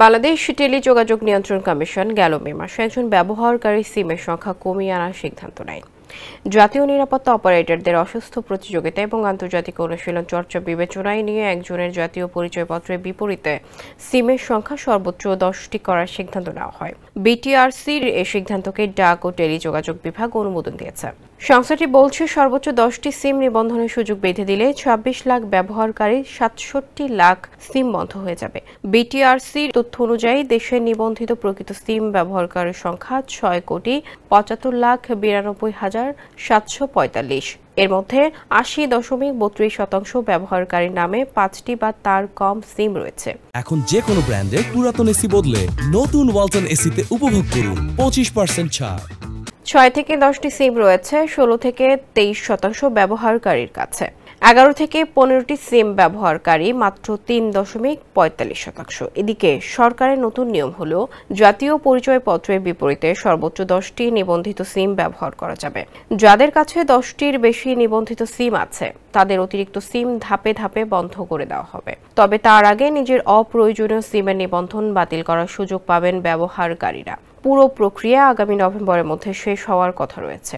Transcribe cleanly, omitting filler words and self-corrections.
বাংলাদেশ টেলিযোগাযোগ নিয়ন্ত্রণ কমিশন গেল মে মাসে একজন ব্যবহারকারী সিমের সংখ্যা কমিয়ে আনার সিদ্ধান্ত নেয়। জাতীয় নিরাপত্তা অপারেটরদের অসুস্থ প্রতিযোগিতা এবং আন্তর্জাতিক অনুশীলন চর্চা বিবেচনায় নিয়ে একজনের জাতীয় পরিচয়পত্রের বিপরীতে সিমের সংখ্যা সর্বোচ্চ 10টি করার সিদ্ধান্ত নেওয়া হয়। বিটিআরসির এই সিদ্ধান্তকে ডাক ও টেলিযোগাযোগ বিভাগ অনুমোদন দিয়েছে। সংস্থাটি বলছে, সর্বোচ্চ 10টি সিম নিবন্ধনের সুযোগ বেঁধে দিলে 26 লাখ ব্যবহারকারীর 67 লাখ সিম বন্ধ হয়ে যাবে। বিটিআরসির তথ্য অনুযায়ী দেশে নিবন্ধিত প্রকৃত সিম ব্যবহারকারীর সংখ্যা 6,75,92,745। এর মধ্যে 80.32% ব্যবহারকারীর নামে 5টি বা তার কম সিম রয়েছে। এখন যে কোনো ব্র্যান্ডের পুরাতন এসি বদলে নতুন ওয়ালটন এসিতে উপভোগ করুন 25% ছাড়। 6 থেকে 10টি সিম রয়েছে 16 থেকে 23% ব্যবহারকারীর কাছে। 11 থেকে 15টি সিম ব্যবহারকারী মাত্র 3.45%। এদিকে সরকারের নতুন নিয়ম হলো, জাতীয় পরিচয়পত্রের বিপরীতে সর্বোচ্চ 10টি নিবন্ধিত সিম ব্যবহার করা যাবে। যাদের কাছে 10টির বেশি নিবন্ধিত সিম আছে, তাদের অতিরিক্ত সিম ধাপে ধাপে বন্ধ করে দেওয়া হবে। তবে তার আগে নিজের অপ্রয়োজনীয় সিমের নিবন্ধন বাতিল করার সুযোগ পাবেন ব্যবহারকারীরা। পুরো প্রক্রিয়া আগামী নভেম্বরের মধ্যে শেষ হওয়ার কথা রয়েছে।